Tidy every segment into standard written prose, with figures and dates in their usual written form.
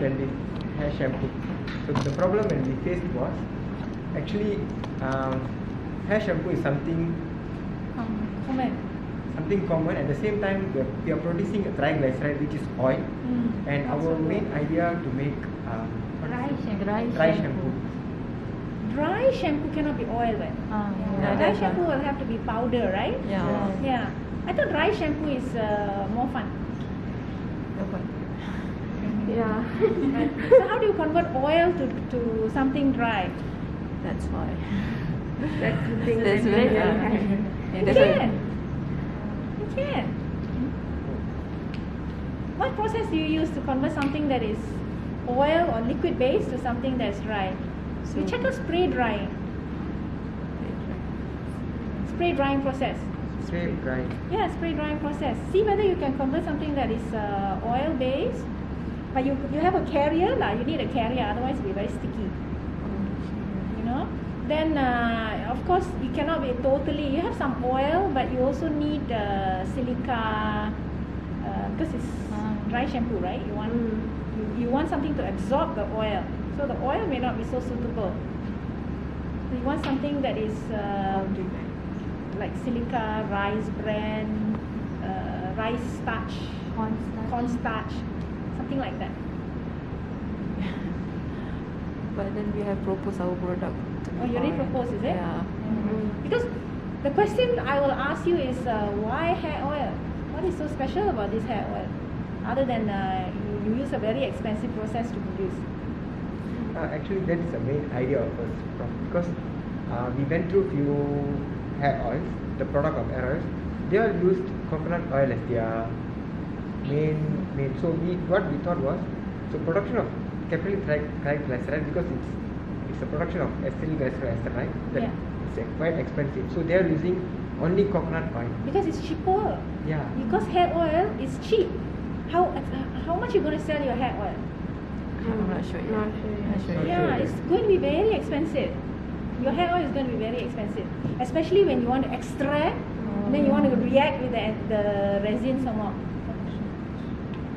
than this hair shampoo. So the problem when we faced was actually hair shampoo is something common. At the same time, we are producing a dry glyceride, which is oil, and our main idea to make dry shampoo. Dry shampoo cannot be oil, right? Dry shampoo will have to be powder, right? Yeah. I thought dry shampoo is more fun. Yeah. So how do you convert oil to something dry? That's why. That's the thing. That's very hard. You can. What process do you use to convert something that is oil or liquid based to something that's dry? So we check out spray drying. Spray drying process. Spray drying. Yeah, spray drying process. See whether you can convert something that is oil based. But you have a carrier lah. You need a carrier, otherwise it'll be very sticky. You know. Then of course you cannot be totally. You have some oil, but you also need silica because it's dry shampoo, right? You want something to absorb the oil. So the oil may not be so suitable. So you want something that is like silica, rice bran, rice starch, corn starch, something like that. But then we have proposed our product. Oh, you already proposed, is it? Yeah. Because the question I will ask you is why hair oil? What is so special about this hair oil? Other than you use a very expensive process to produce. Actually, that is the main idea of us, because we went through few hair oils, the product of hair oils. They all used coconut oil as their main. So what we thought was, so production of capillary triglyceride, because it's a production of acetylglyceride, right? That it's quite expensive. So they are using only coconut oil. Because it's cheaper. Yeah. Because hair oil is cheap. How much you going to sell your hair oil? I'm not sure. Not sure. Yeah, it's going to be very expensive. Your hair oil is going to be very expensive, especially when you want to extract, and then you want to react with the resin some more.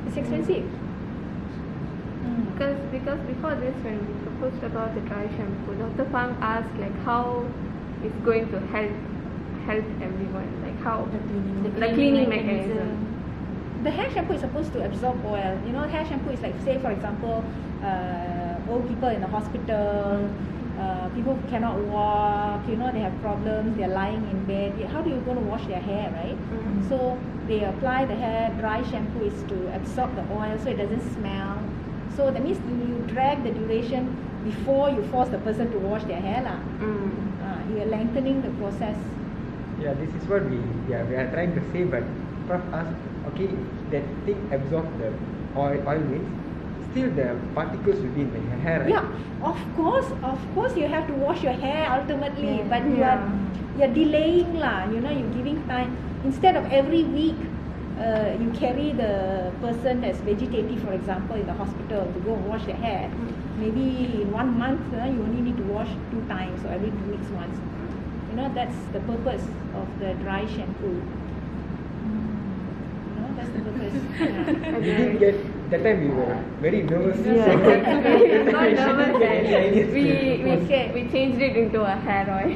It's expensive. Because before this, when we proposed about the dry shampoo, Dr. Fang asked like how it's going to help everyone, like how the cleaning mechanism. The hair shampoo is supposed to absorb oil. You know, hair shampoo is like, say for example, old people in the hospital, people who cannot walk, you know, they have problems, they're lying in bed. How do you going to wash their hair, right? So they apply the hair dry shampoo is to absorb the oil so it doesn't smell. So that means you drag the duration before you force the person to wash their hair lah. You are lengthening the process. Yeah, this is what we are trying to say, but Prof asked, okay, if that thing absorbs the oil means still the particles will be in the hair, right? Yeah, of course you have to wash your hair ultimately, but you're delaying lah, you know, you're giving time. Instead of every week you carry the person that's vegetative, for example, in the hospital to go and wash their hair. Maybe in 1 month you only need to wash 2 times or every 2 weeks once. You know, that's the purpose of the dry shampoo. You know, that's the purpose. We didn't get, that time we were very nervous. Not nervous. We changed it into a hair oil.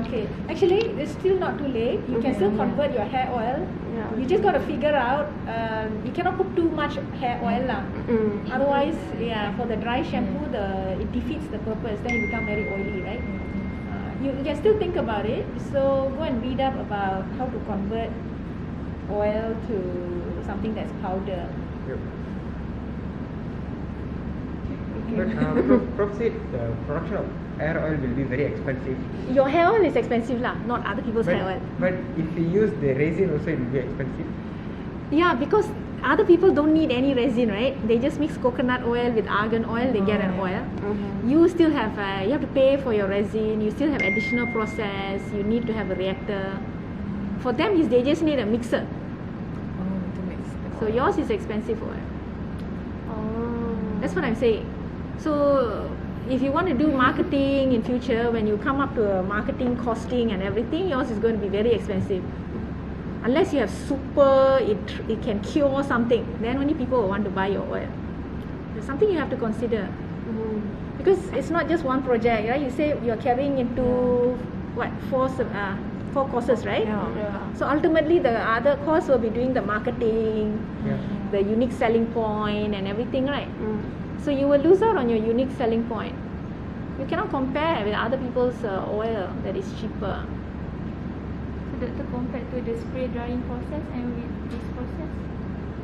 Okay. Actually, it's still not too late. You can still convert your hair oil. Yeah. You just got to figure out, you cannot put too much hair oil lah. Otherwise, for the dry shampoo, it defeats the purpose. Then you become very oily, right? You can still think about it. So go and read up about how to convert oil to something that's powder. Yep. But Prof said the production of hair oil will be very expensive. Your hair oil is expensive lah, not other people's hair oil. But if we use the resin also, it will be expensive. Yeah, because other people don't need any resin, right? They just mix coconut oil with argan oil, they get an oil. You still have, you have to pay for your resin, you still have additional process, you need to have a reactor. For them, they just need a mixer. To mix the So oil. yours is expensive oil. That's what I'm saying. So if you want to do marketing in future, when you come up to a marketing costing and everything, yours is going to be very expensive. Unless you have super, it can cure something, then only people will want to buy your oil. There's something you have to consider. Because it's not just one project, right? You say you're carrying into four courses, right? Yeah. So ultimately, the other course will be doing the marketing, Yeah. the unique selling point, and everything, right? So you will lose out on your unique selling point. You cannot compare with other people's oil that is cheaper. So Doctor, compared to the spray drying process and with this process,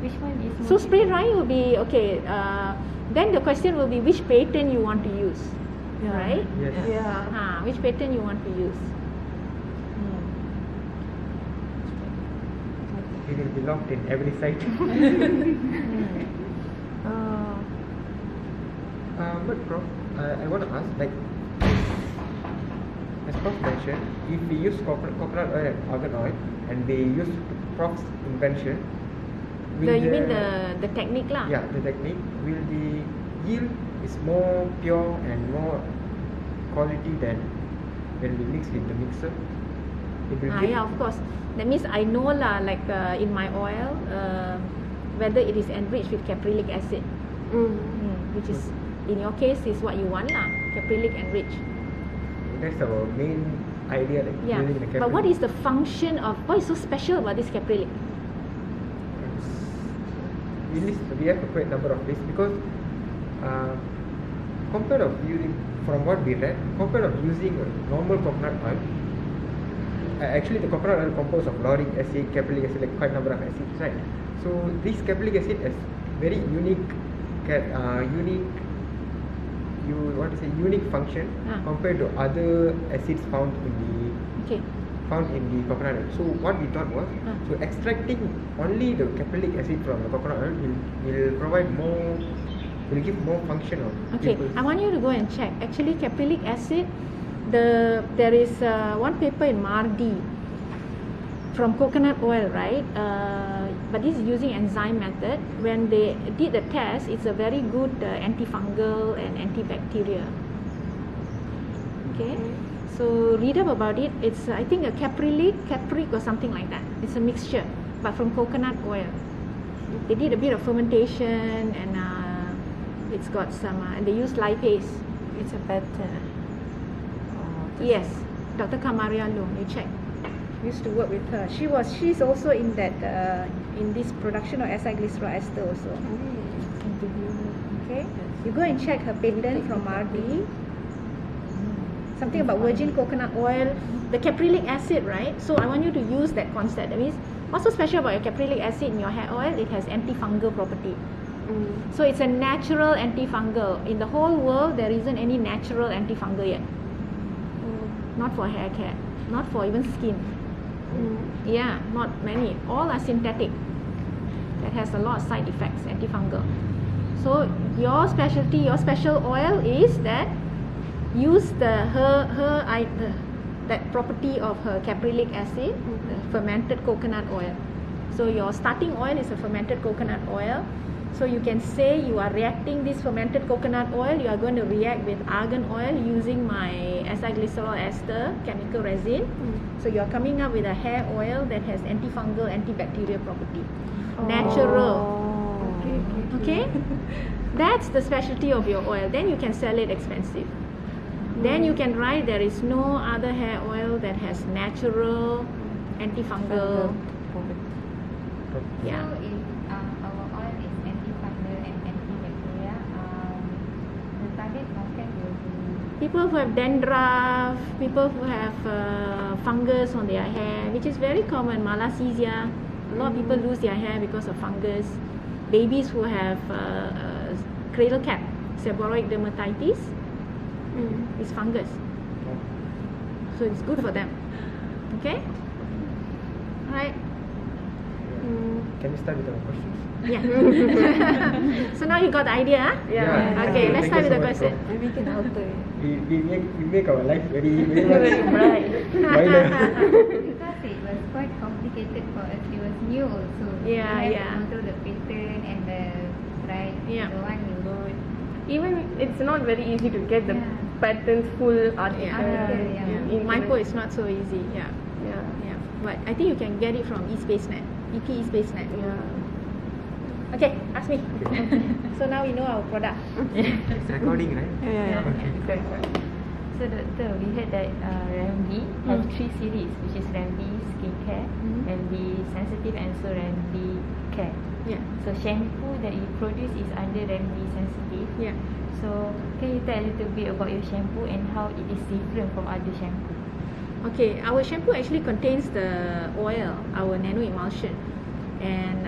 which one is more So spray cheaper? drying will be okay. Then the question will be which pattern you want to use, Yeah. right? Yes. Yeah. Which pattern you want to use. It will be locked in every site. But Prof, I want to ask, like, as Prof mentioned, if we use coconut oil and argan oil, and they use Prof's invention, will You mean the technique lah? yeah, the technique, will the yield is more pure and more quality than when we mix with the mixer? It will give- Yeah, of course. That means I know lah, like in my oil, whether it is enriched with caprylic acid, which is in your case is what you want lah, caprylic enriched. That's our main idea, like Yeah. using the caprylic. But what is the function of what is so special about this caprylic? We have a quite number of lists because compared of using, from what we read, compared of using a normal coconut oil, actually the coconut oil composed of lauric acid, caprylic acid, like quite number of acids, right? So this caprylic acid has very unique function compared to other acids found in Okay. the coconut oil. So what we thought was, so extracting only the caprylic acid from the coconut oil will give more function of Okay, people's- I want you to go and check. Actually, caprylic acid, there is one paper in Mardi from coconut oil, right? But this is using enzyme method. When they did the test, it's a very good antifungal and antibacterial. Okay, so read up about it. It's I think a capric or something like that. It's a mixture, but from coconut oil. They did a bit of fermentation and it's got some. And they use lipase. It's a pattern. Yes, Dr. Kamaria Loh, you check. Used to work with her. She's also in that in this production of S-glycerol ester also. Okay, you go and check her patent from Mardi. Something about virgin coconut oil, the caprylic acid, right? So I want you to use that concept. That means what's so special about your caprylic acid in your hair oil? It has antifungal property. So it's a natural antifungal. In the whole world, there isn't any natural antifungal yet. Not for hair care, not for even skin. Yeah, not many. All are synthetic. That has a lot of side effects, antifungal. So your specialty, your special oil is that use that property of her caprylic acid, the fermented coconut oil. So your starting oil is a fermented coconut oil. So you can say you are reacting this fermented coconut oil, you are going to react with argan oil using my S-glycerol ester chemical resin. So you are coming up with a hair oil that has antifungal, antibacterial property. Natural. Okay? That's the specialty of your oil. Then you can sell it expensive. Then you can write there is no other hair oil that has natural antifungal. Yeah. So if our oil is antifungal and antibacterial, the target market will be People who have dandruff, people who have fungus on their hair, which is very common, malassezia. A lot of people lose their hair because of fungus. Babies who have cradle cap, seborrheic dermatitis, is fungus. So it's good for them. Okay? Alright. Can we start with our questions? Yeah. So now you got the idea, huh? Yeah. Okay, let's Thank start with you the so much, question. Prof. Maybe we can alter it. We make our life very Very much bright. brighter. because it was quite complicated for us. It was new also. Yeah, we yeah. have to go through the pattern and the Yeah. the one you wrote. Even it's not very easy to get the Yeah. patterns full article. Yeah. in Mypo internet. is not so easy, yeah. Yeah. Yeah. But I think you can get it from eSpaceNet, EP eSpaceNet. Yeah. Okay, ask me. So now we know our product. It's recording, right? Yeah. Okay. So doctor, we heard that Remedy has 3 series, which is Remedy Skincare, Remedy Sensitive, and so Remedy Care. Yeah. So shampoo that you produce is under Remedy Sensitive. Yeah. So can you tell a little bit about your shampoo and how it is different from other shampoo? Okay, our shampoo actually contains the oil, our nano emulsion, and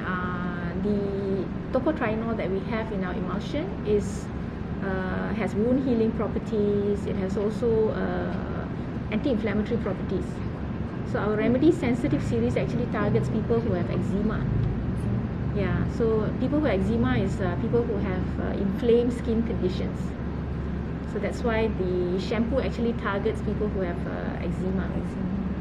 the tocotrienol that we have in our emulsion is has wound healing properties. It has also anti-inflammatory properties. So our Remedy Sensitive series actually targets people who have eczema. Yeah, so people who have eczema is people who have inflamed skin conditions. So that's why the shampoo actually targets people who have eczema.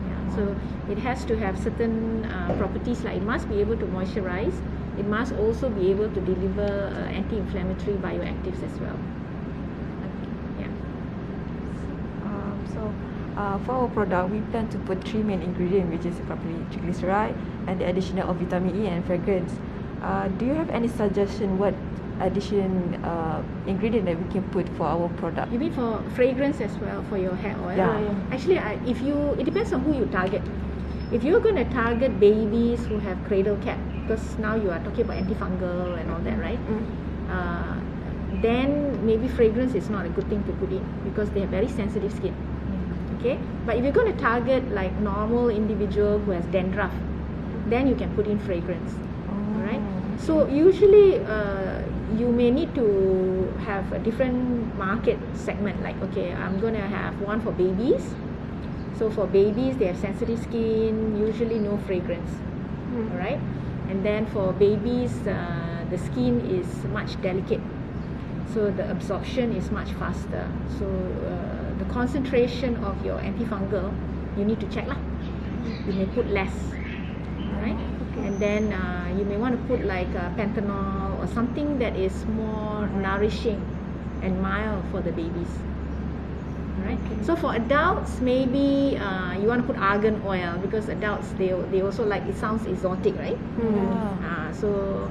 Yeah, so it has to have certain properties, like it must be able to moisturize. It must also be able to deliver anti-inflammatory bioactives as well. Yeah. For our product, we plan to put 3 main ingredients, which is probably triglyceride and the additional of vitamin E and fragrance. Do you have any suggestion what addition ingredient that we can put for our product? You mean for fragrance as well for your hair oil? Yeah. Actually, it depends on who you target. If you're going to target babies who have cradle cap, because now you are talking about antifungal and all that, right? Then maybe fragrance is not a good thing to put in because they have very sensitive skin. Okay, but if you're going to target like normal individual who has dandruff, then you can put in fragrance. Alright. So usually you may need to have a different market segment. Like, okay, I'm going to have one for babies. So for babies, they have sensitive skin, usually no fragrance. Alright. And then for babies, the skin is much delicate, so the absorption is much faster. So the concentration of your antifungal, you need to check lah. You may put less, right? And then you may want to put like panthenol or something that is more nourishing and mild for the babies. Right? So for adults, maybe you want to put argan oil because adults they also like, it sounds exotic, right? So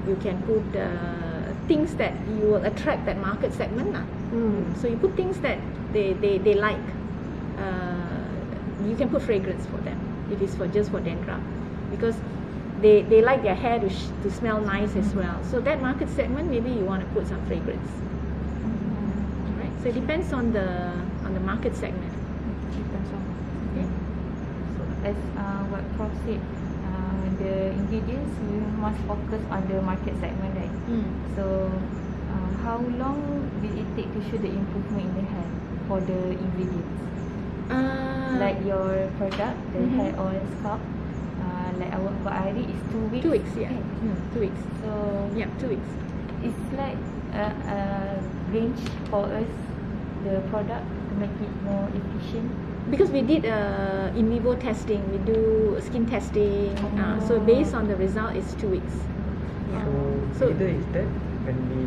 you can put things that you will attract that market segment. So you put things that they like. You can put fragrance for them if it's just for dandruff, because they like their hair to smell nice as well. So that market segment, maybe you want to put some fragrance. Right? So it depends on the market segment. Okay? So as what Prof said, the ingredients we must focus on the market segment, right? So how long will it take to show the improvement in the hair for the ingredients? Like your product, the hair oil scalp, like our Ari is 2 weeks. 2 weeks, yeah. Okay. 2 weeks. So Yeah, 2 weeks. it's like a range for us, the product, to make it more efficient. Because we did in vivo testing, we do skin testing. So based on the result, it's 2 weeks. Yeah. So either is that when we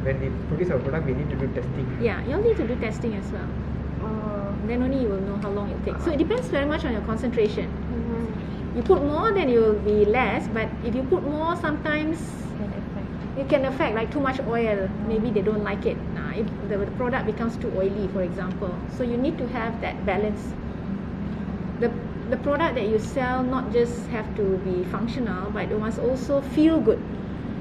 produce our product, we need to do testing. Yeah, you'll need to do testing as well. Then only you will know how long it takes. So it depends very much on your concentration. You put more, then it will be less. But if you put more, sometimes it can affect, like too much oil. Maybe they don't like it. If the product becomes too oily, for example. So you need to have that balance. The product that you sell not just have to be functional, but it must also feel good.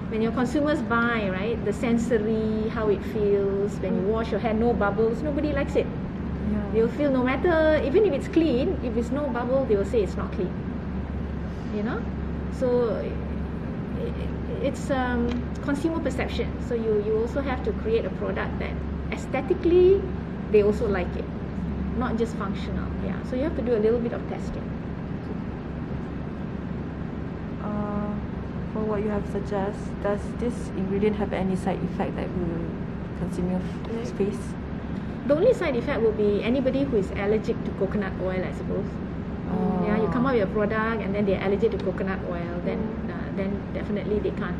When your consumers buy, right, the sensory, how it feels, when you wash your hair, no bubbles, nobody likes it. They'll feel, no matter, even if it's clean, if it's no bubble, they will say it's not clean. You know? So it's consumer perception. So you also have to create a product that aesthetically they also like it, not just functional. Yeah. So you have to do a little bit of testing. For what you have suggest, does this ingredient have any side effect that will consume your space? The only side effect will be anybody who is allergic to coconut oil, I suppose. Yeah, you come up with a product and then they're allergic to coconut oil, then definitely they can't.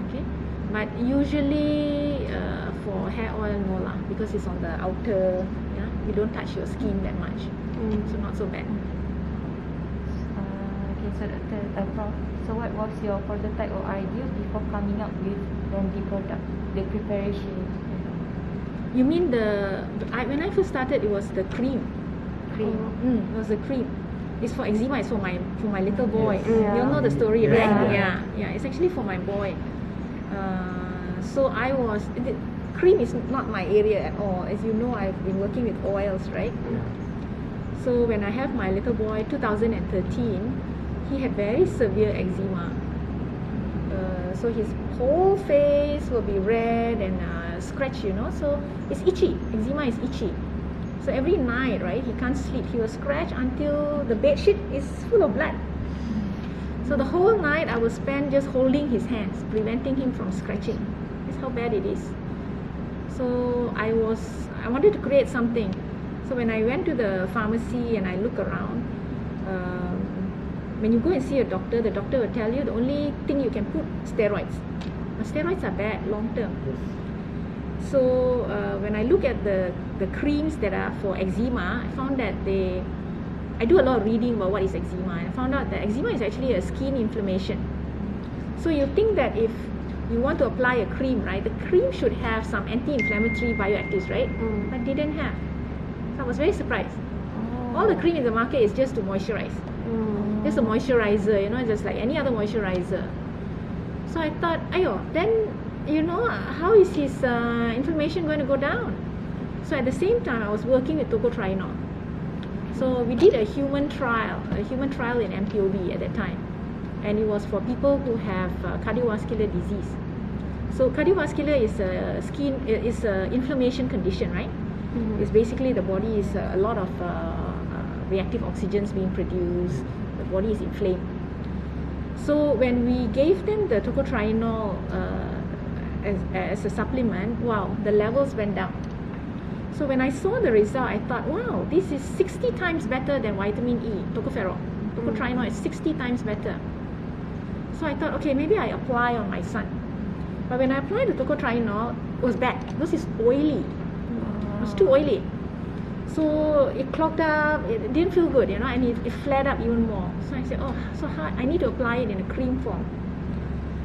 Okay, but usually for hair oil, no lah, because it's on the outer. Yeah, you don't touch your skin that much, so not so bad. Okay, Okay, so Prof, so what was your prototype or idea before coming up with the product, the preparation? You mean when I first started, it was the cream. Cream. It was the cream. It's for eczema. It's for my little boy. Yes. Yeah. You'll know the story, Yeah. right? Yeah. Yeah. It's actually for my boy. So cream is not my area at all. As you know, I've been working with oils, right? Yeah. So when I have my little boy, 2013, he had very severe eczema. So his whole face will be red and scratch, so it's itchy. Eczema is itchy. So every night, right, he can't sleep. He will scratch until the bed sheet is full of blood. So the whole night I will spend just holding his hands, preventing him from scratching. That's how bad it is. So I wanted to create something. So when I went to the pharmacy and I look around, when you go and see a doctor, the doctor will tell you the only thing you can put steroids. But steroids are bad long term. Yes. So when I look at the creams that are for eczema, I found that I do a lot of reading about what is eczema, and I found out that eczema is actually a skin inflammation. So you think that if you want to apply a cream, right, the cream should have some anti-inflammatory bioactives, right? But didn't have. So I was very surprised. All the cream in the market is just to moisturize. Just a moisturizer, just like any other moisturizer. So I thought, then how is his inflammation going to go down? So at the same time, I was working with tocotrienol. So we did a human trial in MPOB at that time, and it was for people who have cardiovascular disease. So cardiovascular is a inflammation condition, right? It's basically the body is a lot of reactive oxygens being produced. The body is inflamed. So when we gave them the tocotrienol as a supplement, wow, the levels went down. So when I saw the result, I thought, wow, this is 60 times better than vitamin E, tocopherol. Tocotrienol is 60 times better. So I thought, okay, maybe I apply on my son. But when I applied the tocotrienol, it was bad because it's oily. It was too oily. So it clogged up, it didn't feel good, and it flared up even more. So I said, so hard, I need to apply it in a cream form.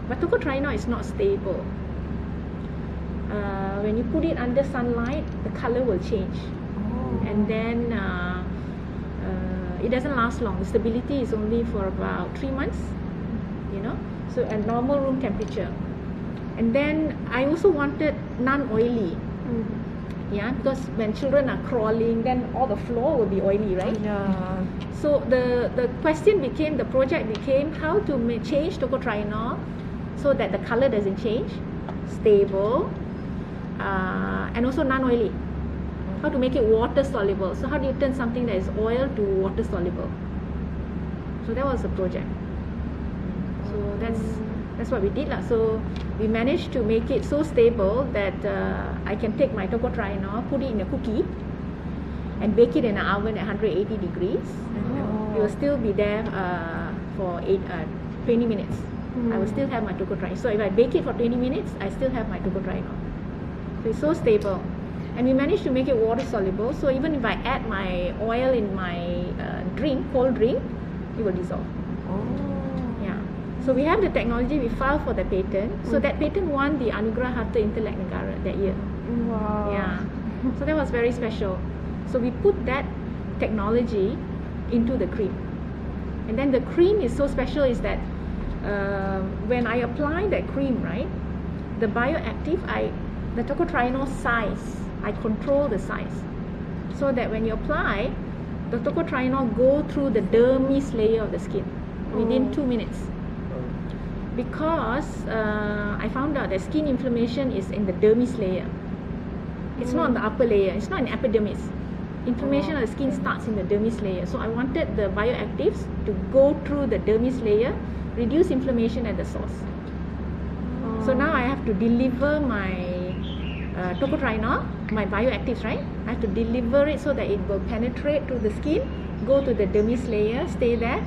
But tocotrienol is not stable. When you put it under sunlight, the color will change. And then it doesn't last long. The stability is only for about 3 months, so at normal room temperature. And then I also wanted non-oily. Because when children are crawling, then all the floor will be oily, right? Yeah. So the project became how to change tocotrienol so that the color doesn't change, stable, and also non-oily. How to make it water soluble. So how do you turn something that is oil to water soluble? So that was the project. So that's what we did lah. So we managed to make it so stable that I can take my tocotrienol, put it in a cookie, and bake it in an oven at 180 degrees. It will still be there for 20 minutes. I will still have my tocotrienol. So if I bake it for 20 minutes, I still have my tocotrienol. So it's so stable. And we managed to make it water soluble. So even if I add my oil in my cold drink, it will dissolve. So we have the technology, we filed for the patent. So that patent won the Anugerah Harta Intelek Negara that year. Wow. Yeah. So that was very special. So we put that technology into the cream. And then the cream is so special is that when I apply that cream, right, the bioactive, the tocotrienol size, I control the size. So that when you apply, the tocotrienol go through the dermis layer of the skin within 2 minutes. Because I found out that skin inflammation is in the dermis layer. It's not on the upper layer. It's not in epidermis. Inflammation of the skin starts in the dermis layer. So I wanted the bioactives to go through the dermis layer, reduce inflammation at the source. So now I have to deliver my tocotrienol, my bioactives, right? I have to deliver it so that it will penetrate through the skin, go to the dermis layer, stay there.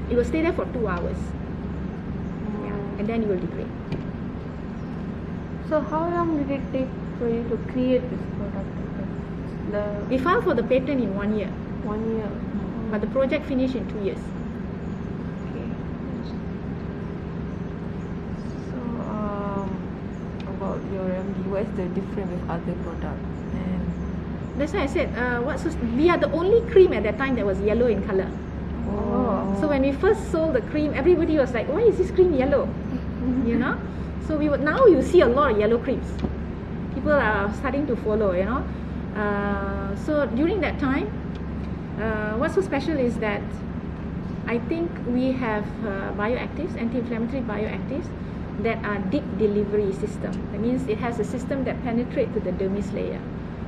It will stay there for 2 hours. And then it will degrade. So how long did it take for you to create this product? We filed for the patent in 1 year, 1 year. but the project finished in 2 years. Okay. your remedy, what is the difference with other products? And That's why I said, we are the only cream at that time that was yellow in color. So when we first sold the cream, everybody was like, why is this cream yellow? You know? So now you see a lot of yellow creams. People are starting to follow, you know. So during that time, what's so special is that I think we have bioactives, anti-inflammatory bioactives that are deep delivery system. That means it has a system that penetrates to the dermis layer.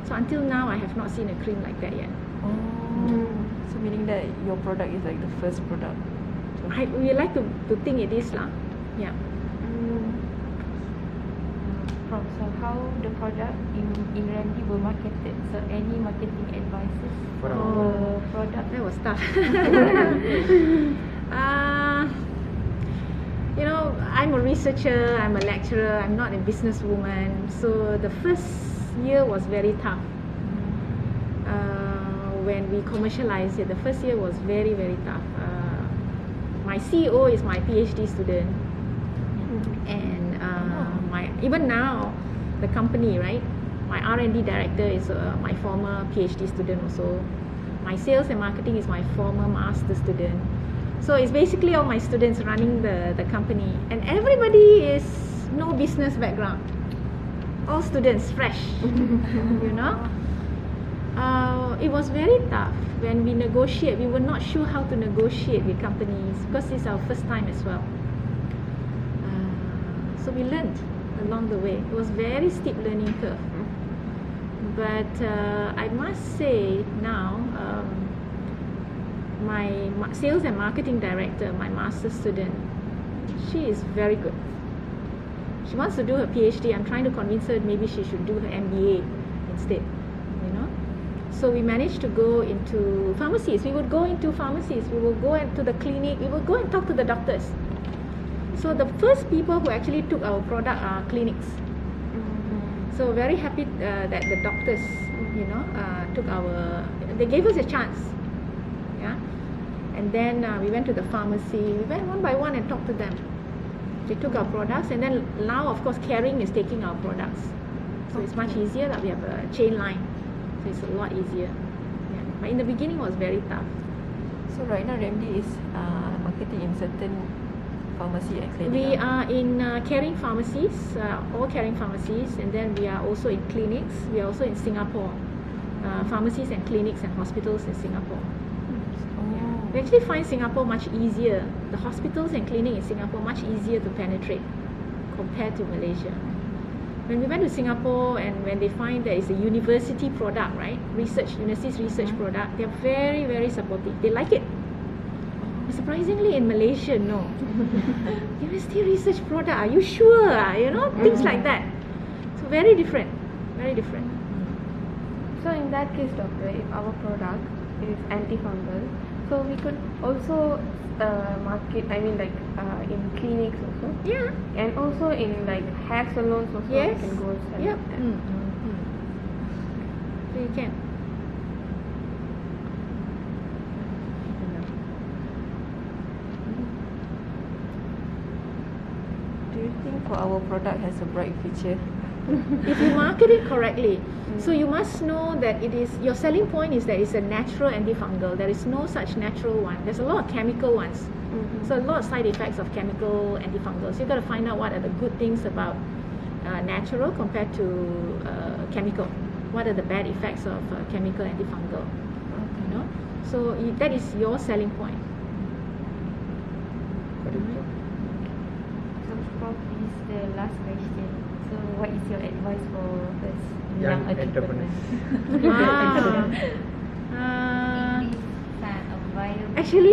So until now, I have not seen a cream like that yet. So meaning that your product is like the first product. We like to think it is lah. Yeah. Prof, so how the product in Remedy were marketed? So any marketing advices for our product? That was tough. You know, I'm a researcher, I'm a lecturer, I'm not a businesswoman. So the first year was very tough. When we commercialized it, the first year was very, very tough. My CEO is my PhD student, and even now, the company, right? My R&D director is my former PhD student also. My sales and marketing is my former master student. So it's basically all my students running the company, and everybody is no business background. All students, fresh, you know. It was very tough when we negotiate. We were not sure how to negotiate with companies because it's our first time as well. So we learned along the way. It was very steep learning curve. But I must say now, my sales and marketing director, my master student, she is very good. She wants to do her PhD. I'm trying to convince her maybe she should do her MBA instead, you know. So we managed to go into pharmacies. We would go into pharmacies. We would go into the clinic. We would go and talk to the doctors. So the first people who actually took our product are clinics. So very happy that the doctors, you know, they gave us a chance. Yeah. And then we went to the pharmacy. We went one by one and talked to them. They took our products, and then now, of course, Caring is taking our products. So it's much easier that we have a chain line. So it's a lot easier. Yeah. But in the beginning, it was very tough. So right now, Remedy is marketing in certain pharmacy and clinic. We are in Caring pharmacies, all Caring pharmacies, and then we are also in clinics. We are also in Singapore, pharmacies and clinics and hospitals in Singapore. We actually find Singapore much easier. The hospitals and clinics in Singapore much easier to penetrate compared to Malaysia. When we went to Singapore and when they find that it's a university product, right? University's research product, they're very, very supportive. They like it. Surprisingly, in Malaysia, no. University research product, are you sure? You know, things like that. So very different. Very different. So in that case, doctor, if our product is antifungal, so we could also market, I mean like in clinics also. Yeah. And also in like hair salons also. Yes. We can go sell Yep. that. So you can. Do you think for our product has a bright future? If you market it correctly, so you must know that it is, your selling point is that it's a natural antifungal. There is no such natural one. There's a lot of chemical ones. So a lot of side effects of chemical antifungals. You've got to find out what are the good things about natural compared to chemical. What are the bad effects of chemical antifungal? You know, so that is your selling point. So Prof, this is the last question. So what is your advice for us Young entrepreneurs? entrepreneurs. Ah. This kind of bio. Actually,